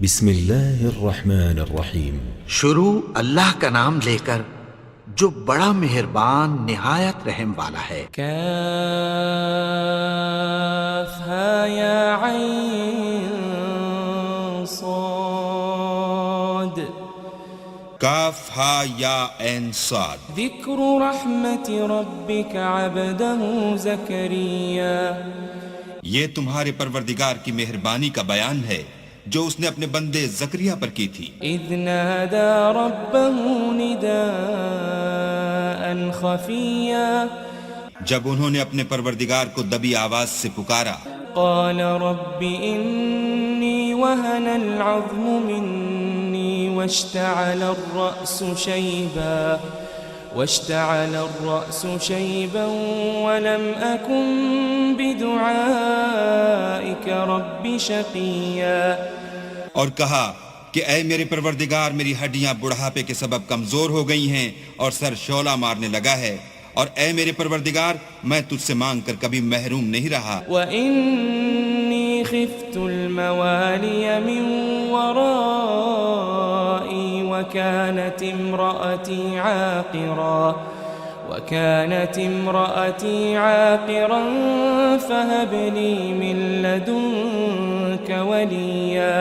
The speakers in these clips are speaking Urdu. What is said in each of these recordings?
بسم اللہ الرحمن الرحیم۔ شروع اللہ کا نام لے کر جو بڑا مہربان نہایت رحم والا ہے۔ کافہا یا عین صاد کافہا یا عین صاد۔ ذکر رحمت ربک عبدہ زکریا، یہ تمہارے پروردگار کی مہربانی کا بیان ہے جو اس نے اپنے بندے زکریا پر کی تھی۔ اذ نادى ربه نداء خفیا، جب انہوں نے اپنے پروردگار کو دبی آواز سے پکارا، قال رب انی وهن العظم منی واشتعل الرأس شیبا ولم أكن بدعائك رب شقیا، اور کہا کہ اے میرے پروردگار، میری ہڈیاں بڑھاپے کے سبب کمزور ہو گئی ہیں اور سر شعلہ مارنے لگا ہے، اور اے میرے پروردگار، میں تجھ سے مانگ کر کبھی محروم نہیں رہا۔ وَإِنِّي خِفْتُ الْمَوَالِيَ مِنْ وَرَائِي وَكَانَتِ امْرَأَتِي عَاقِرًا فَهَبْ لِي مِنْ لَدُنْكَ وَلِيًّا،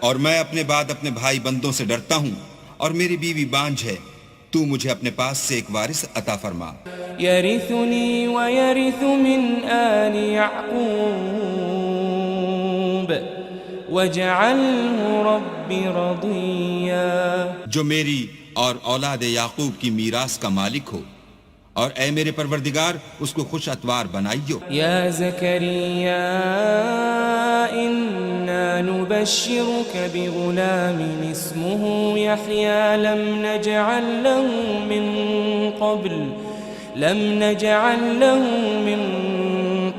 اور میں اپنے بعد اپنے بھائی بندوں سے ڈرتا ہوں، اور میری بیوی بانجھ ہے، تو مجھے اپنے پاس سے ایک وارث عطا فرما۔ يَرِثُنِي وَيَرِثُ مِنْ آلِ يَعْقُوبَ وَاجْعَلْهُ رَبِّ رَضِيًّا، جو میری اور اولاد یعقوب کی میراث کا مالک ہو، اور اے میرے پروردگار اس کو خوش اتوار بنائیو۔ یا زکریا انا نبشرک بغلام اسمه یحیی لم نجعل له من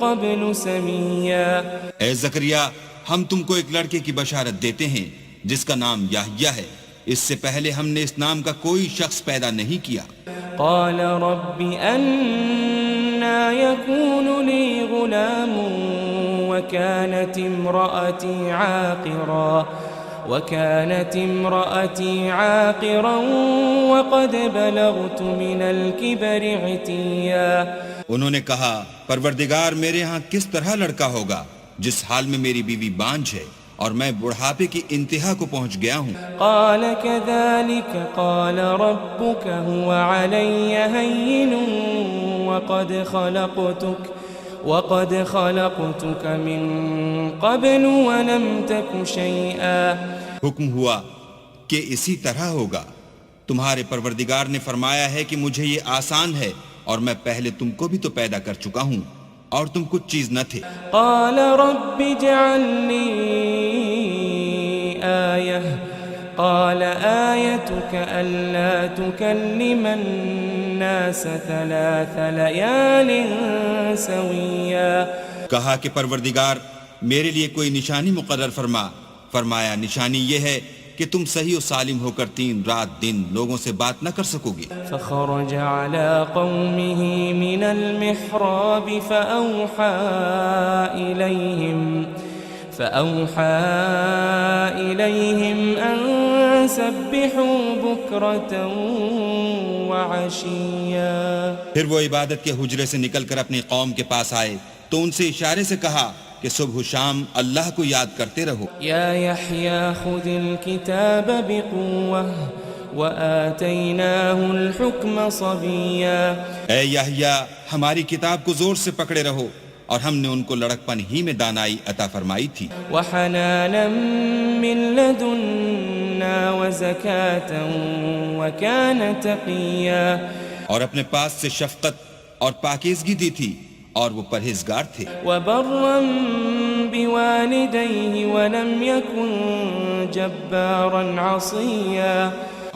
قبل سمیا، اے زکریا، ہم تم کو ایک لڑکے کی بشارت دیتے ہیں جس کا نام یحییٰ ہے، اس سے پہلے ہم نے اس نام کا کوئی شخص پیدا نہیں کیا۔ قال رب أنا يكون لي غلام وكانت امرأتي عاقرا وقد بلغت من الكبر عتيا، انہوں نے کہا پروردگار، میرے ہاں کس طرح لڑکا ہوگا جس حال میں میری بیوی بانجھ ہے اور میں بڑھاپے کی انتہا کو پہنچ گیا ہوں۔ قال كذلك قال ربك هو علي هين وقد خلقتك من قبل ولم تك شيئا، حکم ہوا کہ اسی طرح ہوگا، تمہارے پروردگار نے فرمایا ہے کہ مجھے یہ آسان ہے، اور میں پہلے تم کو بھی تو پیدا کر چکا ہوں اور تم کچھ چیز نہ تھے۔ قال رب اجعل لي آية قال آيتك ألا تكلم الناس 3 ليال سويا، کہا کہ پروردگار میرے لیے کوئی نشانی مقرر فرما۔ فرمایا نشانی یہ ہے کہ تم صحیح و سالم ہو کر 3 رات دن لوگوں سے بات نہ کر سکو گے۔ فخرج على قومه من المحراب فأوحى إليهم أن سبحوا بكرة وعشيا، پھر وہ عبادت کے حجرے سے نکل کر اپنی قوم کے پاس آئے تو ان سے اشارے سے کہا کہ صبح و شام اللہ کو یاد کرتے رہو۔ یا یحییٰ خذ الکتاب بقوة وآتیناہ الحکم صبیا، اے یحییٰ، ہماری کتاب کو زور سے پکڑے رہو، اور ہم نے ان کو لڑکپن ہی میں دانائی عطا فرمائی تھی۔ وحنانا من لدنا وزکاة وکان تقیا، اور اپنے پاس سے شفقت اور پاکیزگی دی تھی، اور وہ پرہیزگار تھے۔ وبرا بوالدیہ ولم یکن جبارا عصیا،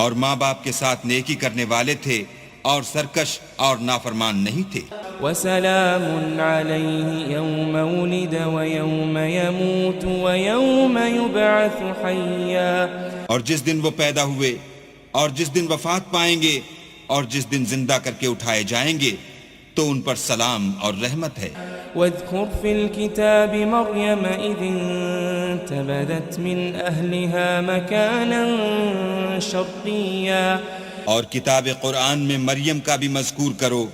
اور ماں باپ کے ساتھ نیکی کرنے والے تھے اور سرکش اور نافرمان نہیں تھے۔ وسلام علیہ یوم ولد ویوم یموت ویوم یبعث حیا، اور جس دن وہ پیدا ہوئے اور جس دن وفات پائیں گے اور جس دن زندہ کر کے اٹھائے جائیں گے تو ان پر سلام اور رحمت ہے۔ واذکر فی الکتاب مریم اذ فانتبذت من أهلها مكانا شرقيا اور کتاب قرآن میں مریم کا بھی مذکور کرو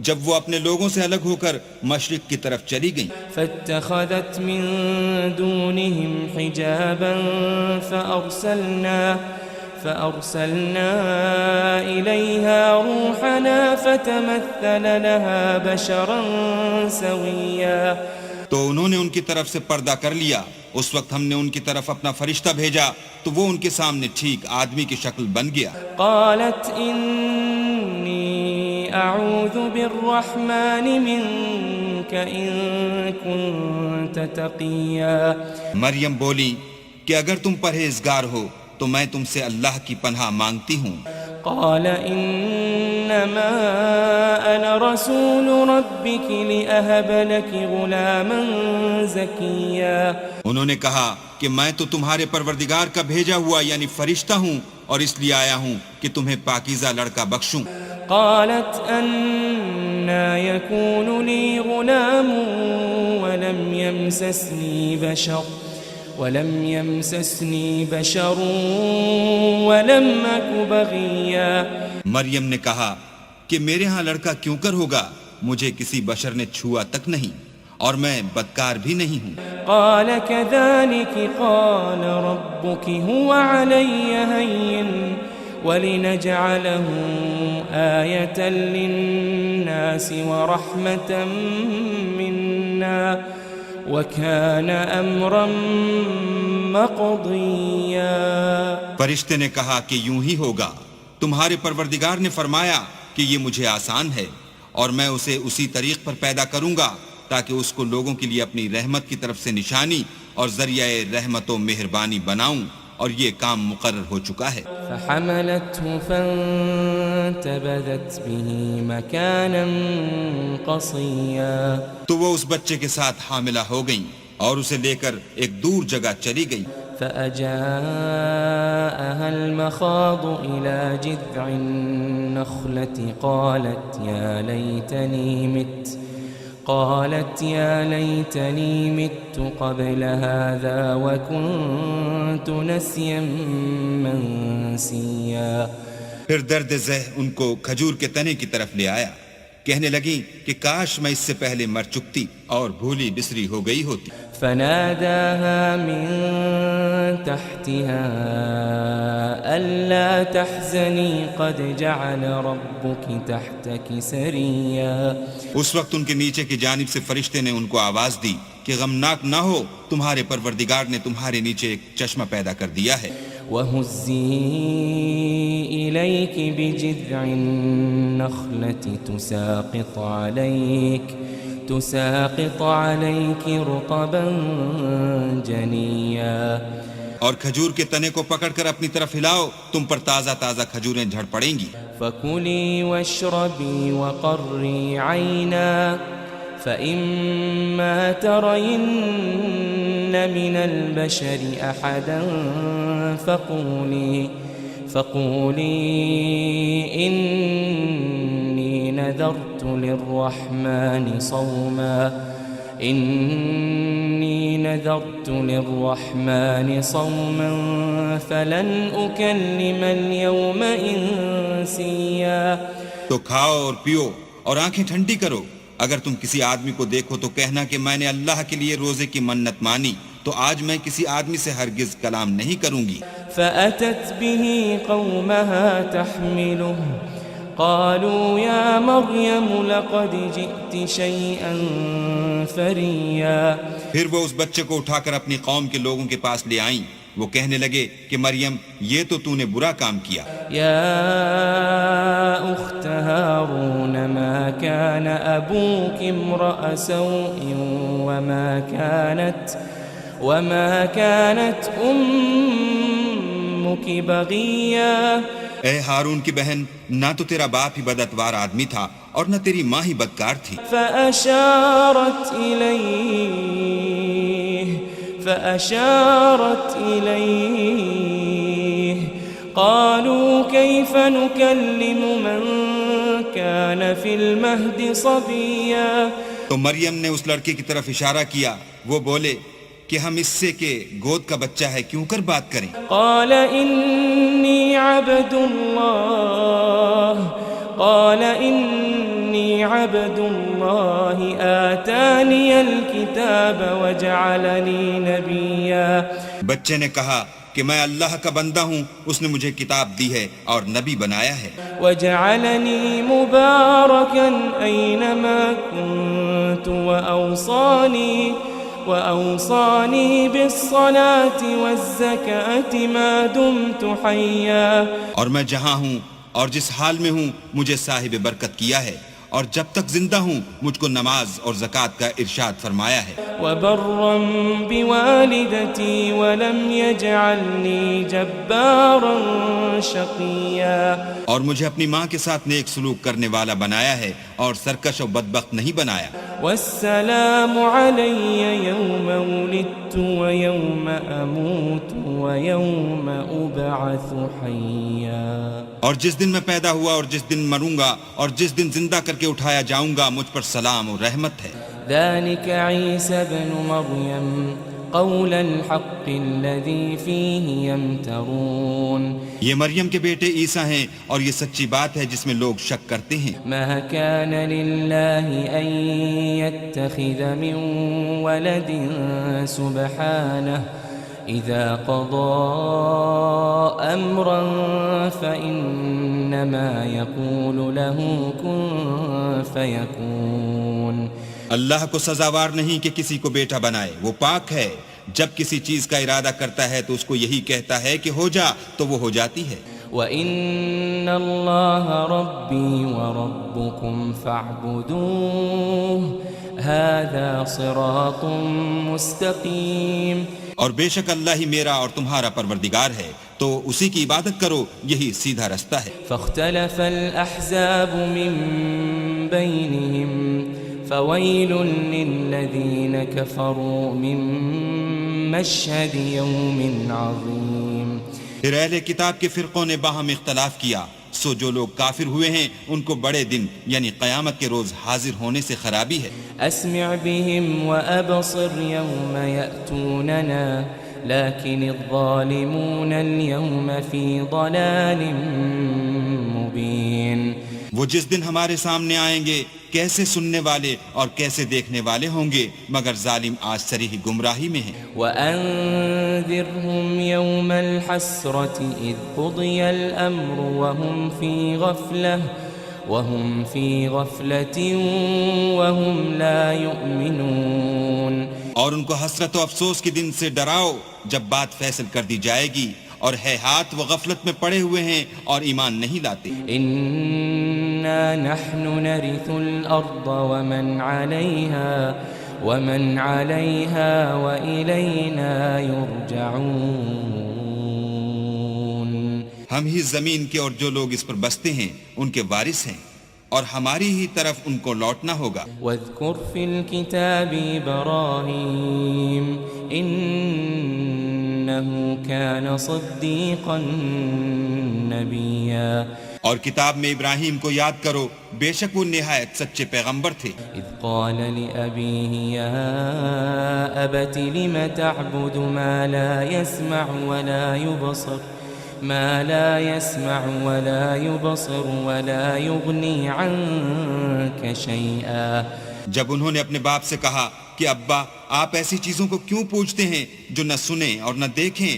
جب وہ اپنے لوگوں سے الگ ہو کر مشرق کی طرف چلی گئیں. فاتخذت من دونهم حجابا فأرسلنا إليها روحنا فتمثل لها بشرا سويا. تو انہوں نے ان کی طرف سے پردہ کر لیا. اس وقت ہم نے ان کی طرف اپنا فرشتہ بھیجا تو وہ ان کے سامنے ٹھیک آدمی کی شکل بن گیا. قالت إني أعوذ بالرحمن منك إن كنت تقيا. مریم بولی کہ اگر تم پرہیزگار ہو تو میں تم سے اللہ کی پناہ مانگتی ہوں. قال إنما أنا رسول ربك لأهب لك غلاما زكيا. انہوں نے کہا کہ میں تو تمہارے پروردگار کا بھیجا ہوا یعنی فرشتہ ہوں اور اس لیے آیا ہوں کہ تمہیں پاکیزہ لڑکا بخشوں. قالت أنا يكون لي غلام ولم يمسسني بشر ولم أك بغيا. مریم نے کہا کہ میرے ہاں لڑکا کیوں کر ہوگا، مجھے کسی بشر نے چھوا تک نہیں اور میں بدکار بھی نہیں ہوں. قال كذلك قال ربك هو علي هين ولنجعله آية للناس ورحمة منا وكان أمرا مقضيا. فرشتے نے کہا کہ یوں ہی ہوگا، تمہارے پروردگار نے فرمایا کہ یہ مجھے آسان ہے اور میں اسے اسی طریق پر پیدا کروں گا تاکہ اس کو لوگوں کے لیے اپنی رحمت کی طرف سے نشانی اور ذریعہ رحمت و مہربانی بناؤں، اور یہ کام مقرر ہو چکا ہے. فحملته فانتبذت به مكانا قصيا. تو وہ اس بچے کے ساتھ حاملہ ہو گئیں اور اسے لے کر ایک دور جگہ چلی گئی. فأجاءها المخاض إلى جذع النخلة قالت يا ليتني مت قبل هذا وكنت نسيا منسيا. پھر درد ذہ ان کو کھجور کے تنے کی طرف لے آیا، کہنے لگی کہ کاش میں اس سے پہلے مر چکتی اور بھولی بسری ہو گئی ہوتی. فناداها من تحتها ألا تحزني قد جعل ربك تحتك سريا. اس وقت ان کے نیچے کی جانب سے فرشتے نے ان کو آواز دی کہ غمناک نہ ہو، تمہارے پروردگار نے تمہارے نیچے ایک چشمہ پیدا کر دیا ہے. وَهُزِّي إِلَيْكِ بِجِذْعِ النَّخْلَةِ تُسَاقِطْ عَلَيْكِ رُطَبًا جَنِيًّا. اور کھجور کے تنے کو پکڑ کر اپنی طرف ہلاؤ، تم پر تازہ تازہ کھجوریں جھڑ پڑیں گی. فَكُلِي وَاشْرَبِي وَقَرِّي عَيْنًا فَإِمَّا تَرَيِنَّ مِنَ الْبَشَرِ أَحَدًا فَقُولِي إِنِّي نَذَرْتُ لِلرَّحْمَنِ صَوْمًا فَلَنْ أُكَلِّمَ الْيَوْمَ إِنسِيًّا. تو کھاؤ اور پیو اور آنکھیں ٹھنڈی کرو. اگر تم کسی آدمی کو دیکھو تو کہنا کہ میں نے اللہ کے لیے روزے کی منت مانی، تو آج میں کسی آدمی سے ہرگز کلام نہیں کروں گی. فأتت به قومها تحمله قالوا يا مريم لقد جئت شيئا فريا. پھر وہ اس بچے کو اٹھا کر اپنی قوم کے لوگوں کے پاس لے آئیں. وہ کہنے لگے کہ مریم یہ تو نے برا کام کیا. يا أخت هارون ما كان أبوك امرأ سوء وما كانت أمك بغيا. اے ہارون کی بہن، نہ تو تیرا باپ ہی بداتوار آدمی تھا اور نہ تیری ماں ہی بدکار تھی. فأشارت إليه قالوا كيف نكلم من كان في المهد صبيا. تو مریم نے اس لڑکے کی طرف اشارہ کیا. وہ بولے کہ ہم اس سے کہ گود کا بچہ ہے کیوں کر بات کریں؟ قال إني عبد الله آتاني الكتاب وجعلني نبيا. بچے نے کہا کہ میں اللہ کا بندہ ہوں، اس نے مجھے کتاب دی ہے اور نبی بنایا ہے. وجعلني مباركا أينما كنت وأوصاني بالصلاة والزكاة ما دمت حيا. اور میں جہاں ہوں اور جس حال میں ہوں مجھے صاحب برکت کیا ہے، اور جب تک زندہ ہوں مجھ کو نماز اور زکوٰۃ کا ارشاد فرمایا ہے. وبرا بوالدتي ولم يجعلني جبارا شقيا. اور مجھے اپنی ماں کے ساتھ نیک سلوک کرنے والا بنایا ہے اور سرکش و بدبخت نہیں بنایا. والسلام علي يوم ولدت ويوم أموت ويوم أبعث حيا. اور جس دن میں پیدا ہوا اور جس دن مروں گا اور جس دن زندہ کر کے اٹھایا جاؤں گا مجھ پر سلام اور رحمت ہے. ذلك عيسى ابن مريم قول الحق الذي فيه يمترون. یہ مریم کے بیٹے عیسیٰ ہیں اور یہ سچی بات ہے جس میں لوگ شک کرتے ہیں. ما كان لله أن يتخذ من ولد سبحانه إذا قضى أمرا فإنما يقول له كن فيكون. اللہ کو سزاوار نہیں کہ کسی کو بیٹا بنائے، وہ پاک ہے. جب کسی چیز کا ارادہ کرتا ہے تو اس کو یہی کہتا ہے کہ ہو جا تو وہ ہو جاتی ہے. وَإِنَّ اللَّهَ رَبِّي وَرَبُّكُمْ فَاعْبُدُوهُ هَذَا صِرَاطٌ مُسْتَقِيمٌ. اور بے شک اللہ ہی میرا اور تمہارا پروردگار ہے، تو اسی کی عبادت کرو، یہی سیدھا رستہ ہے. فاختلف الأحزاب من بينهم فويل للذين كفروا من مشهد يوم عظيم. پھر اہل کتاب کے فرقوں نے باہم اختلاف کیا، سو جو لوگ کافر ہوئے ہیں ان کو بڑے دن یعنی قیامت کے روز حاضر ہونے سے خرابی ہے. اسمع بهم وابصر يوم يأتوننا لكن الظالمون اليوم في ضلال مبين. وہ جس دن ہمارے سامنے آئیں گے کیسے سننے والے اور کیسے دیکھنے والے ہوں گے، مگر ظالم آج صریح گمراہی میں ہیں. وَأَنذِرْهُمْ يَوْمَ الْحَسْرَةِ إِذْ قُضِيَ الْأَمْرُ وَهُمْ فِي غَفْلَةٍ وَهُمْ لَا يُؤْمِنُونَ. اور ان کو حسرت و افسوس کے دن سے ڈراؤ جب بات فیصل کر دی جائے گی، اور ہے ہاتھ وہ غفلت میں پڑے ہوئے ہیں اور ایمان نہیں لاتے. إِنَّا نَحْنُ نَرِثُ الْأَرْضَ وَمَنْ عَلَيْهَا وَإِلَيْنَا يُرْجَعُونَ. ہم ہی زمین کے اور جو لوگ اس پر بستے ہیں ان کے وارث ہیں، اور ہماری ہی طرف ان کو لوٹنا ہوگا. وَاذْكُرْ فِي الْكِتَابِ إِبْرَاهِيمَ إِنَّهُ كَانَ صِدِّيقًا نَبِيًّا. اور کتاب میں ابراہیم کو یاد کرو، بے شک وہ نہایت سچے پیغمبر تھے. اذ قال لأبيه يا أبت لم تعبد ما لا يسمع ولا يبصر ولا يغني عنك شيئا. جب انہوں نے اپنے باپ سے کہا کہ ابا آپ ایسی چیزوں کو کیوں پوچھتے ہیں جو نہ سنیں اور نہ دیکھیں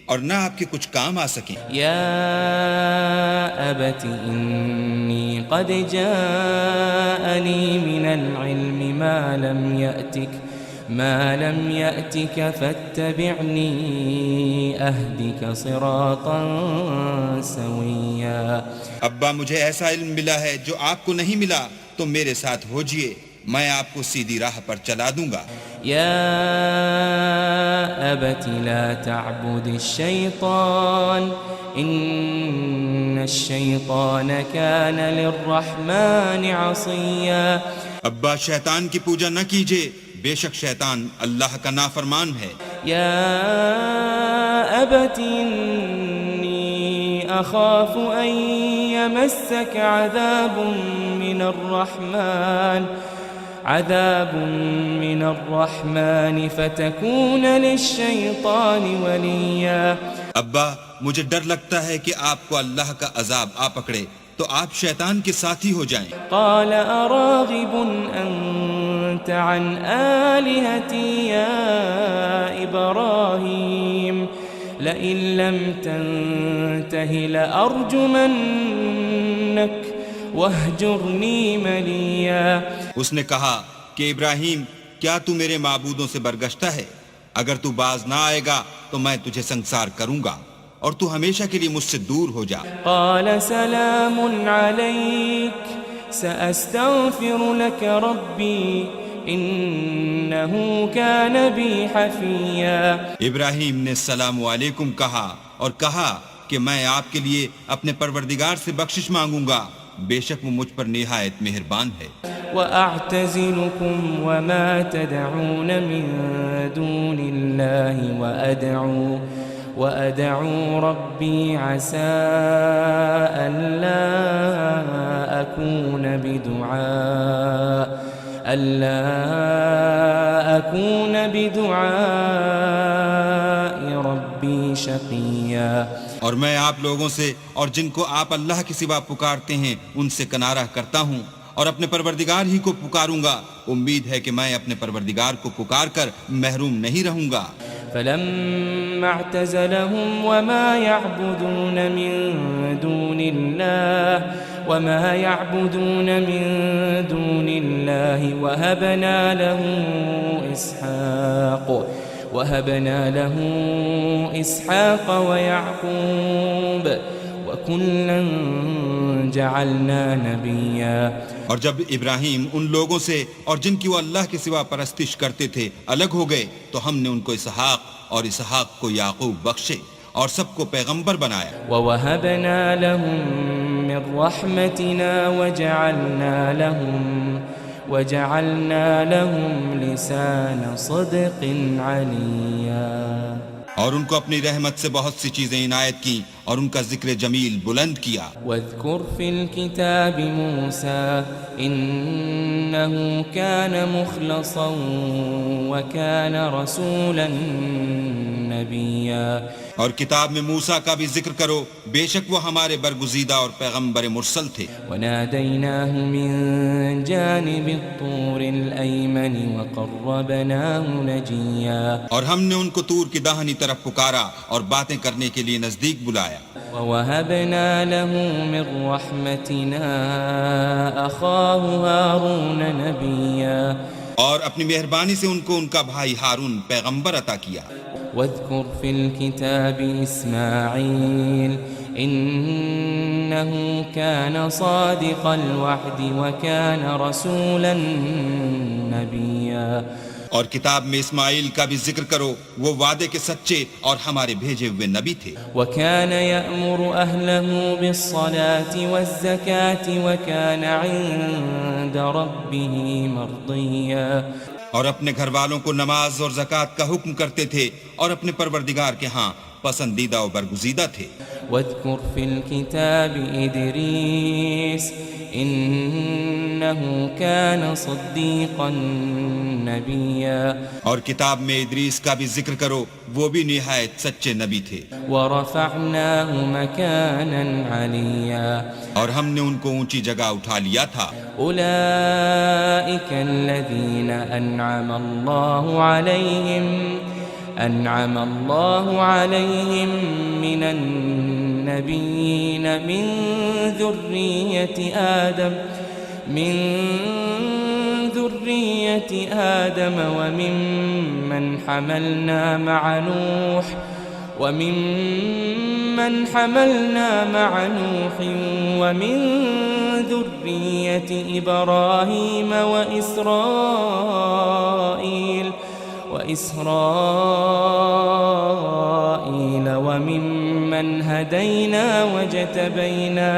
اور نہ آپ کے کچھ کام آ سکیں. یا ابت انی قد جاءنی من العلم ما لم يأتك فاتبعنی اہدک صراطا سویا. ابا مجھے ایسا علم ملا ہے جو آپ کو نہیں ملا، تو میرے ساتھ ہوجئے، میں آپ کو سیدھی راہ پر چلا دوں گا. یا ابت لا تعبد الشیطان ان الشیطان کان للرحمن عصیا. ابا شیطان کی پوجا نہ کیجئے، بے شک شیطان اللہ کا نافرمان ہے. یا ابت انی اخاف ان یمسک عذاب من الرحمن عذاب من الرحمن فتكون للشيطان وليا. ابا مجھے ڈر لگتا ہے کہ آپ کو اللہ کا عذاب آ پکڑے تو آپ شیطان کے ساتھی ہو جائیں. قال أراغب أنت عن آلهتي يا إبراهيم لئن لم تنته لأرجمنك واهجرني مليا. اس نے کہا کہ ابراہیم کیا تو میرے معبودوں سے برگشتہ ہے؟ اگر تو باز نہ آئے گا تو میں تجھے سنسار کروں گا اور تو ہمیشہ کے لیے مجھ سے دور ہو جا. قال سلام عليك سأستغفر لك ربي إنه كان بي حفيا. ابراہیم نے السلام علیکم کہا اور کہا کہ میں آپ کے لیے اپنے پروردگار سے بخشش مانگوں گا، بے شک وہ مجھ پر نہایت مہربان ہے. وأعتزلكم وما تدعون من دون الله وأدعو ربي عسى ألا أكون بدعاء ربي شقيا. اور میں آپ لوگوں سے اور جن کو آپ اللہ کے سوا پکارتے ہیں ان سے کنارہ کرتا ہوں اور اپنے پروردگار ہی کو پکاروں گا. امید ہے کہ میں اپنے پروردگار کو پکار کر محروم نہیں رہوں گا. فلما اعتزلهم وما يعبدون من دون الله وهبنا له إسحاق ويعقوب وكلا جعلنا نبيا. اور جب ابراہیم ان لوگوں سے اور جن کی وہ اللہ کے سوا پرستش کرتے تھے الگ ہو گئے تو ہم نے ان کو اسحاق اور اسحاق کو یعقوب بخشے اور سب کو پیغمبر بنایا. وَوَهَبْنَا لَهُم مِّن رَّحْمَتِنَا وَجَعَلْنَا لَهُمْ لِسَانَ صِدْقٍ عَلِيًّا. اور ان کو اپنی رحمت سے بہت سی چیزیں عنایت کی اور ان کا ذکر جمیل بلند کیا. واذكر في الكتاب موسى إنه كان مخلصا وكان رسولا نبيا. اور کتاب میں موسیٰ کا بھی ذکر کرو، بے شک وہ ہمارے برگزیدہ اور پیغمبر مرسل تھے. وناديناه من جانب الطور الأيمن وقربناه نجيا. اور ہم نے ان کو طور کی داہنی طرف پکارا اور باتیں کرنے کے لیے نزدیک بلایا. ووهبنا له من رحمتنا أخاه هارون نبيا. اور اپنی مہربانی سے ان کو ان کا بھائی ہارون پیغمبر عطا کیا. واذكر في الكتاب إسماعيل إنه كان صادق الوعد وكان رسولا نبيا. اور کتاب میں اسماعیل کا بھی ذکر کرو، وہ وعدے کے سچے اور ہمارے بھیجے ہوئے نبی تھے. وكان يأمر أهله بالصلاة والزكاة وكان عند ربه مرضيا. اور اپنے گھر والوں کو نماز اور زکوٰۃ کا حکم کرتے تھے اور اپنے پروردگار کے ہاں پسندیدہ و برگزیدہ تھے. واذكر في الكتاب إدريس إنه كان صديقا نبيا. اور کتاب میں ادریس کا بھی ذکر کرو، وہ بھی نہایت سچے نبی تھے. ورفعناه مكانا عليا. اور ہم نے ان کو اونچی جگہ اٹھا لیا تھا. أولئك الذين أنعم الله عليهم من النبيين من ذرية آدم وممن حملنا مع نوح ومن ذرية إبراهيم وإسرائيل وممن هدينا واجتبينا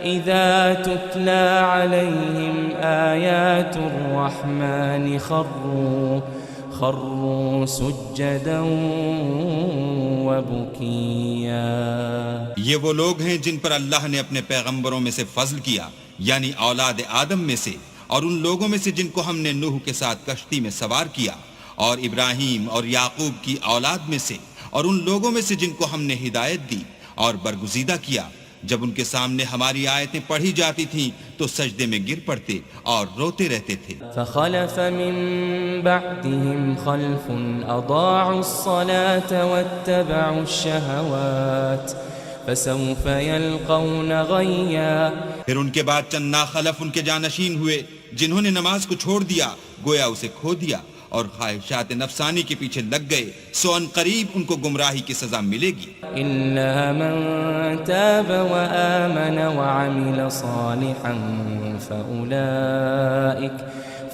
إذا تتلى عليهم آيات الرحمن خروا سجدا وبكيا. یہ وہ لوگ ہیں جن پر اللہ نے اپنے پیغمبروں میں سے فضل کیا، یعنی اولاد آدم میں سے، اور ان لوگوں میں سے جن کو ہم نے نوح کے ساتھ کشتی میں سوار کیا، اور ابراہیم اور یعقوب کی اولاد میں سے، اور ان لوگوں میں سے جن کو ہم نے ہدایت دی اور برگزیدہ کیا، جب ان کے سامنے ہماری آیتیں پڑھی جاتی تھیں تو سجدے میں گر پڑتے اور روتے رہتے تھے۔ فخلف من بعدهم خلف اضاعوا الصلاة واتبعوا الشهوات فسوف يلقون غيا۔ پھر ان کے بعد چند ناخلف ان کے جانشین ہوئے جنہوں نے نماز کو چھوڑ دیا، گویا اسے کھو دیا اور خواہشات نفسانی کے پیچھے لگ گئے، سو ان قریب ان کو گمراہی کی سزا ملے گی۔ إلا من تاب وآمن وعمل صالحا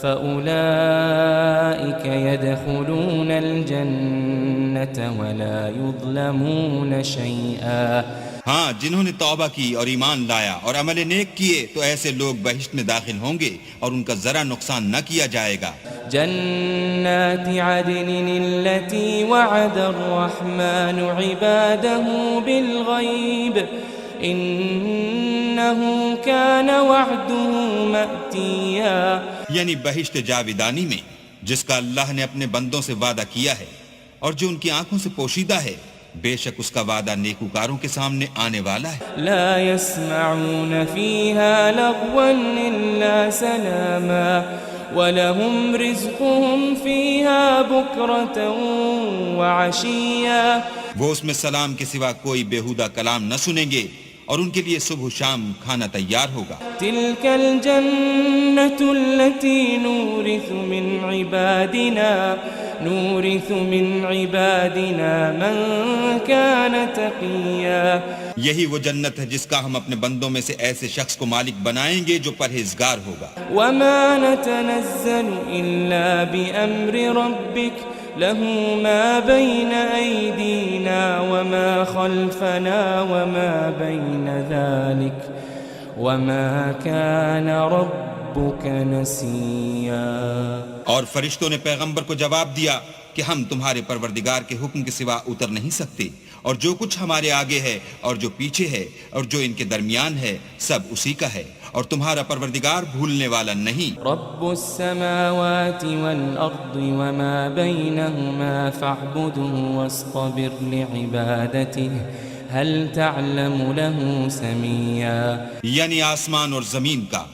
فأولئك يدخلون الجنة ولا يظلمون شيئا۔ ہاں، جنہوں نے توبہ کی اور ایمان لایا اور عمل نیک کیے تو ایسے لوگ بہشت میں داخل ہوں گے اور ان کا ذرا نقصان نہ کیا جائے گا۔ جنات عدن التي وعد الرحمن عباده بالغيب إنه كان وعده مأتيا۔ یعنی بہشت جاودانی میں جس کا اللہ نے اپنے بندوں سے وعدہ کیا ہے اور جو ان کی آنکھوں سے پوشیدہ ہے، بے شک اس کا وعدہ نیکوکاروں کے سامنے آنے والا ہے۔ لا يسمعون فيها لغوا إلا سلاما وَلَهُمْ رِزْقُهُمْ فِيهَا بُكْرَةً وَعَشِيًّا۔ وہ اس میں سلام کے سوا کوئی بیہودہ کلام نہ سنیں گے اور ان کے لیے صبح و شام کھانا تیار ہوگا۔ تِلْكَ الْجَنَّةُ الَّتِي نُورِثُ مِنْ عِبَادِنَا مَنْ كَانَ تَقِيًّا۔ یہی وہ جنت ہے جس کا ہم اپنے بندوں میں سے ایسے شخص کو مالک بنائیں گے جو پرہیزگار ہوگا۔ وَمَا نَتَنَزَّلُ إِلَّا بِأَمْرِ رَبِّكَ لَهُ مَا بَيْنَ أَيْدِينَا وَمَا خَلْفَنَا وَمَا بَيْنَ ذَلِكَ وَمَا كَانَ رَبُّكَ نَسِيًّا۔ اور فرشتوں نے پیغمبر کو جواب دیا کہ ہم تمہارے پروردگار کے حکم کے سوا اتر نہیں سکتے، اور جو کچھ ہمارے آگے ہے اور جو پیچھے ہے اور جو ان کے درمیان ہے سب اسی کا ہے، اور تمہارا پروردگار بھولنے والا نہیں۔ رب السماوات والأرض وما بينهما فاعبده واصطبر لعبادته هل تعلم له سميا۔ یعنی آسمان اور زمین کا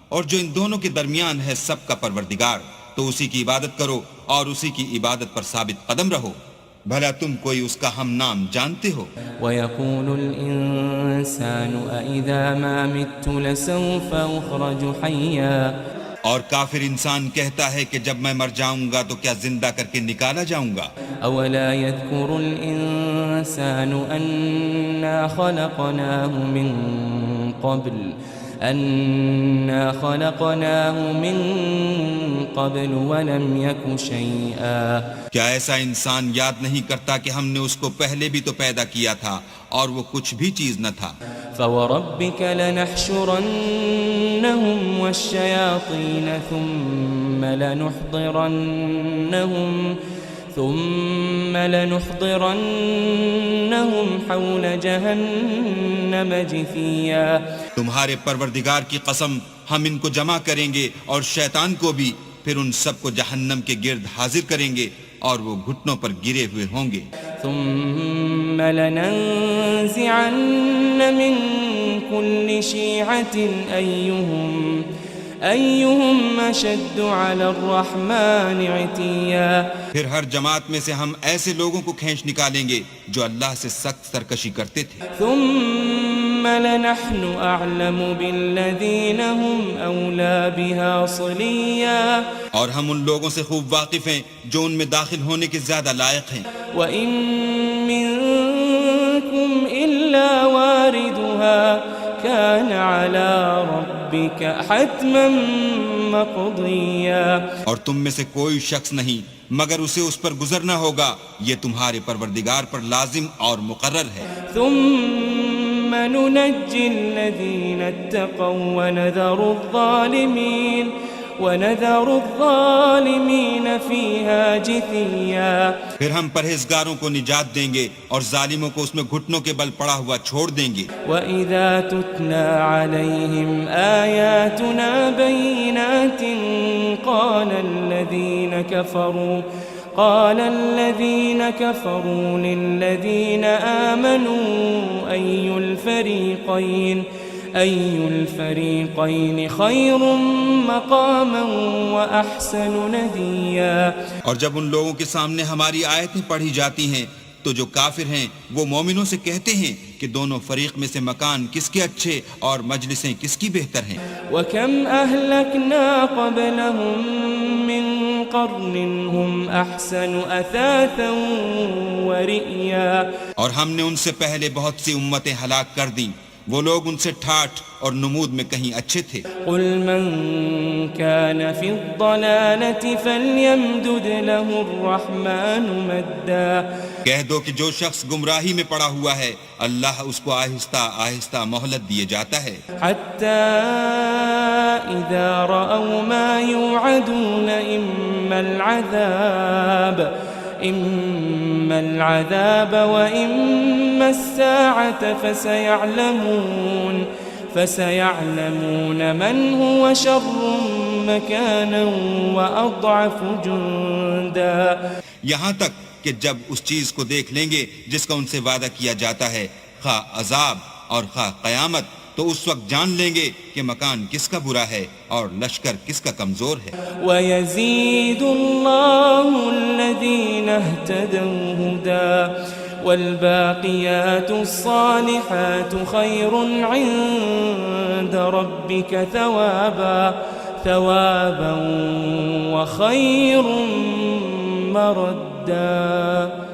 اور جو ان دونوں کے درمیان ہے سب کا پروردگار، تو اسی کی عبادت کرو اور اسی کی عبادت پر ثابت قدم رہو، بھلا تم کوئی اس کا ہم نام جانتے ہو؟ وَيَقُولُ الْإِنسَانُ أَإِذَا مَا مِتُّ لَسَوْفَ أُخْرَجُ حَيًّا۔ اور کافر انسان کہتا ہے کہ جب میں مر جاؤں گا تو کیا زندہ کر کے نکالا جاؤں گا؟ أَوَلَا يَذْكُرُ الْإِنسَانُ أَنَّا خَلَقْنَاهُ مِن قَبْلُ وَلَمْ يَكُ شَيْئًا۔ کیا ایسا انسان یاد نہیں کرتا کہ ہم نے اس کو پہلے بھی تو پیدا کیا تھا اور وہ کچھ بھی چیز نہ تھا؟ فَوَرَبِّكَ لَنَحْشُرَنَّهُمْ وَالشَّيَاطِينَ ثُمَّ لَنُحْضِرَنَّهُمْ حَوْلَ جَهَنَّمَ جِثِيًّا۔ تمہارے پروردگار کی قسم ہم ان کو جمع کریں گے اور شیطان کو بھی، پھر ان سب کو جہنم کے گرد حاضر کریں گے اور وہ گھٹنوں پر گرے ہوئے ہوں گے۔ ثُمَّ لَنَنزِعَنَّ مِن كُلِّ شِيعَةٍ أَيُّهُمْ أَشَدُّ عَلَى الرَّحْمَنِ عِتِيًّا۔ پھر ہر جماعت میں سے ہم ایسے لوگوں کو کھینچ نکالیں گے جو اللہ سے سخت سرکشی کرتے تھے۔ ثُمَّ لَنَحْنُ أَعْلَمُ بِالَّذِينَ هُمْ أَوْلَى بِهَا صِلِيًّا۔ اور ہم ان لوگوں سے خوب واقف ہیں جو ان میں داخل ہونے کے زیادہ لائق ہیں۔ وَإِن مِّنكُمْ إِلَّا وَارِدُهَا كَانَ عَلَى رَبِّكَ حَتْمًا مَّقْضِيًّا۔ اور تم میں سے کوئی شخص نہیں مگر اسے اس پر گزرنا ہوگا، یہ تمہارے پروردگار پر لازم اور مقرر ہے۔ ثُمَّ نُنَجِّي الَّذِينَ اتَّقَوْا وَنَذَرُ الظَّالِمِينَ وَنَذَرُ الظَّالِمِينَ فِيهَا جِثِيًّا پھر ہم پرہیزگاروں کو نجات دیں گے اور ظالموں کو اس میں گھٹنوں کے بل پڑا ہوا چھوڑ دیں گے. وَإِذَا تُتْلَى عَلَيْهِمْ آيَاتُنَا بَيِّنَاتٍ قال الذين كفروا للذين آمنوا أي الفريقين خير مقاما وأحسن نديا. اور جب ان لوگوں کے سامنے ہماری آیتیں پڑھی جاتی ہیں تو جو کافر ہیں وہ مومنوں سے کہتے ہیں کہ دونوں فریق میں سے مکان کس کے اچھے اور مجلسیں کس کی بہتر ہیں. وَكَمْ أَهْلَكْنَا قَبْلَهُمْ مِنْ قَرْنٍ هُمْ أَحْسَنُ أَثَاثًا وَرِئْيًا. اور ہم نے ان سے پہلے بہت سی امتیں ہلاک کر دیں، وہ لوگ ان سے ٹھاٹھ اور نمود میں کہیں اچھے تھے. قُلْ مَنْ كَانَ فِي الضَّلَالَةِ فَلْيَمْدُدْ لَهُ الرَّحْمَنُ مَدًّا. کہہ دو کہ جو شخص گمراہی میں پڑا ہوا ہے اللہ اس کو آہستہ آہستہ مہلت دیے جاتا ہے. حَتَّى إِذَا رَأَوْا مَا يُوعَدُونَ إِمَّا الْعَذَابَ وَإِمَّا السَّاعَةَ فَسَيَعْلَمُونَ مَنْ هُوَ شَرٌّ مَكَانًا وَأَضْعَفُ جُنْدًا. یہاں تک کہ جب اس چیز کو دیکھ لیں گے جس کا ان سے وعدہ کیا جاتا ہے، خواہ عذاب اور خواہ قیامت، تو اس وقت جان لیں گے کہ مکان کس کا برا ہے اور لشکر کس کا کمزور ہے. وَيَزِيدُ اللَّهُ الَّذِينَ اهْتَدَوْا هُدًى وَالْبَاقِيَاتُ الصَّالِحَاتُ خَيْرٌ عِندَ رَبِّكَ ثَوَابًا وَخَيْرٌ مَرَدًّا.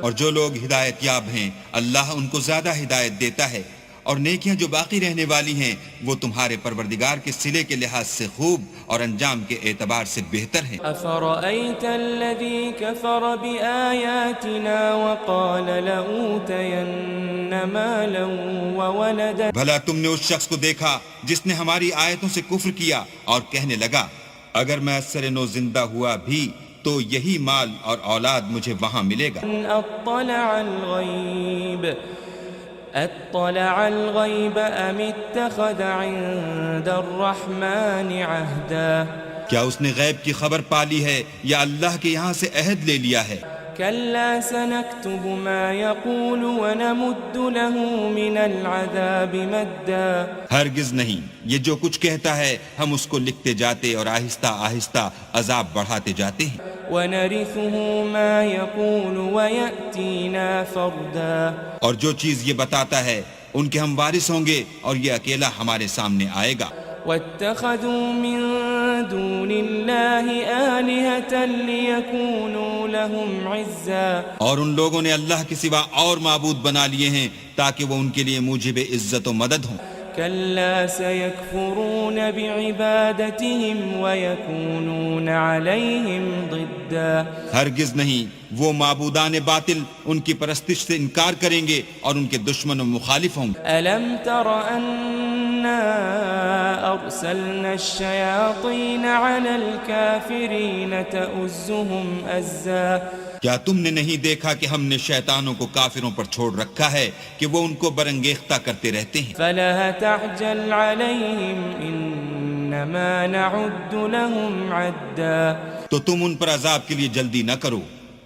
اور جو لوگ ہدایت یاب ہیں اللہ ان کو زیادہ ہدایت دیتا ہے، اور نیکیاں جو باقی رہنے والی ہیں وہ تمہارے پروردگار کے صلے کے لحاظ سے خوب اور انجام کے اعتبار سے بہتر ہیں. أَفَرَأَيْتَ الَّذِي كَفَرَ بِآيَاتِنَا وَقَالَ لَأُوتَيَنَّ مَالًا وَوَلَدًا. بھلا تم نے اس شخص کو دیکھا جس نے ہماری آیتوں سے کفر کیا اور کہنے لگا اگر میں اثر نو زندہ ہوا بھی تو یہی مال اور اولاد مجھے وہاں ملے گا. اطلع الغیب ام اتخذ عند الرحمن عہدا. کیا اس نے غیب کی خبر پالی ہے یا اللہ کے یہاں سے عہد لے لیا ہے؟ كلا سنكتب ما يقول ونمد له من العذاب مدا. ہرگز نہیں، یہ جو کچھ کہتا ہے ہم اس کو لکھتے جاتے اور آہستہ آہستہ عذاب بڑھاتے جاتے ہیں. ونرثه ما يقول ويأتينا فردا. اور جو چیز یہ بتاتا ہے ان کے ہم وارث ہوں گے اور یہ اکیلا ہمارے سامنے آئے گا. واتخذوا من دون الله آلهة ليكونوا لهم عزا. اور ان لوگوں نے اللہ کے سوا اور معبود بنا لیے ہیں تاکہ وہ ان کے لیے موجب عزت و مدد ہوں. كلا سيكفرون بعبادتهم ويكونون عليهم ضدا. ہرگز نہیں، وہ معبودان باطل ان کی پرستش سے انکار کریں گے اور ان کے دشمن و مخالف ہوں گے. ألم تر أنا أرسلنا الشياطين على الكافرين تؤزهم أزا. کیا تم نے نہیں دیکھا کہ ہم نے شیطانوں کو کافروں پر چھوڑ رکھا ہے کہ وہ ان کو برنگیختہ کرتے رہتے ہیں؟ فلا تعجل عليهم إنما نعد لهم عدا. تو تم ان پر عذاب کے لیے جلدی نہ کرو،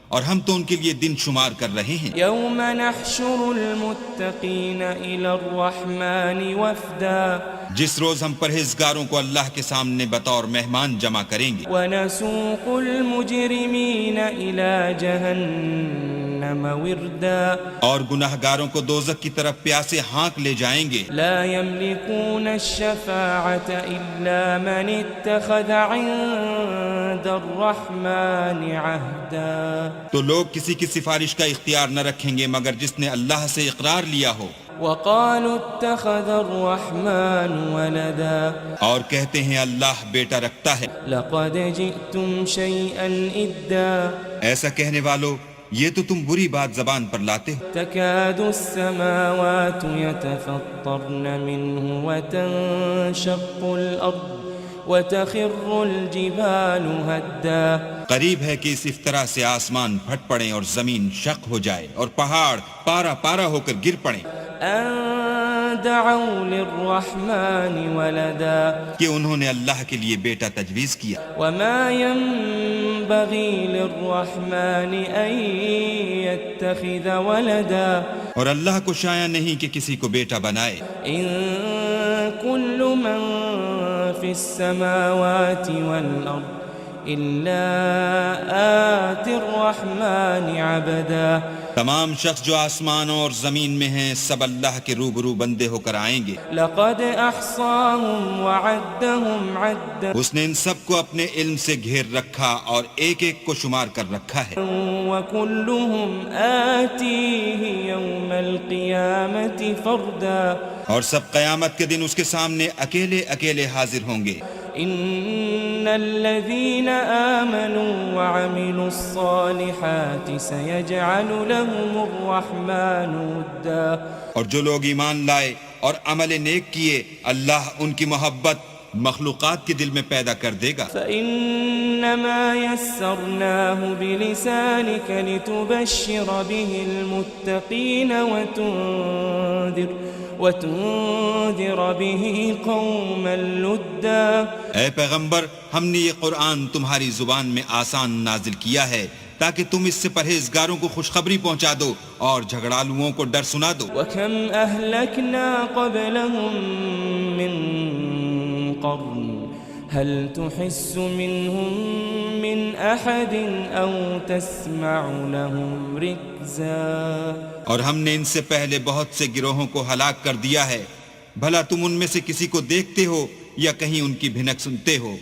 اور ہم تو ان کے لیے دن شمار کر رہے ہیں. يوم نحشر المتقين إلى الرحمن وفدا. جس روز ہم پرہیزگاروں کو اللہ کے سامنے بطور مہمان جمع کریں گے. ونسوق المجرمين إلى جهنم وردا. اور گناہگاروں کو دوزخ کی طرف پیاسے ہانک لے جائیں گے. لا يملكون الشفاعة إلا من اتخذ عند الرحمن عهدا. تو لوگ کسی کی سفارش کا اختیار نہ رکھیں گے مگر جس نے اللہ سے اقرار لیا ہو. وقالوا اتخذ الرحمن ولدا. اور کہتے ہیں اللہ بیٹا رکھتا ہے. لقد جئتم شيئا إدا. ایسا کہنے والو یہ تو تم بری بات زبان پر لاتے ہو. تكاد السماوات يتفطرن منه وتنشق الأرض وتخر الجبال هدا قریب ہے کہ اس افطرا سے آسمان پھٹ پڑیں اور زمین شق ہو جائے اور پہاڑ پارا پارا ہو کر گر پڑیں أن دعوا للرحمن ولدا کہ انہوں نے اللہ کے لیے بیٹا تجویز کیا. وما ينبغي للرحمن أن يتخذ ولدا اور اللہ کو شایع نہیں کہ کسی کو بیٹا بنائے. إن كل من في السماوات والأرض إلا آتي الرحمن عبدا تمام شخص جو آسمانوں اور زمین میں ہیں سب اللہ کے روبرو بندے ہو کر آئیں گے. لقد أحصاهم وعدهم عدا اس نے ان سب کو اپنے علم سے گھیر رکھا اور ایک ایک کو شمار کر رکھا ہے. وكلهم آتيه يوم القيامة فردا اور سب قیامت کے دن اس کے سامنے اکیلے اکیلے حاضر ہوں گے. إن الذين آمنوا وعملوا الصالحات سيجعل لهم الرحمن ودا اور جو لوگ ایمان لائے اور عمل نیک کیے اللہ ان کی محبت مخلوقات کے دل میں پیدا کر دے گا. فإنما يسرناه بلسانك لتبشر به المتقين وتنذر به قوما لدا. اے پیغمبر ہم نے یہ قرآن تمہاری زبان میں آسان نازل کیا ہے تاکہ تم اس سے پرہیزگاروں کو خوشخبری پہنچا دو اور جھگڑالوؤں کو ڈر سنا دو. وكم أهلكنا قبلهم من قرن هل تحس منهم من أحد أو تسمع لهم ركزا. اور ہم نے ان سے پہلے بہت سے گروہوں کو ہلاک کر دیا ہے بھلا تم ان میں سے کسی کو دیکھتے ہو یا کہیں ان کی بھنک سنتے ہو.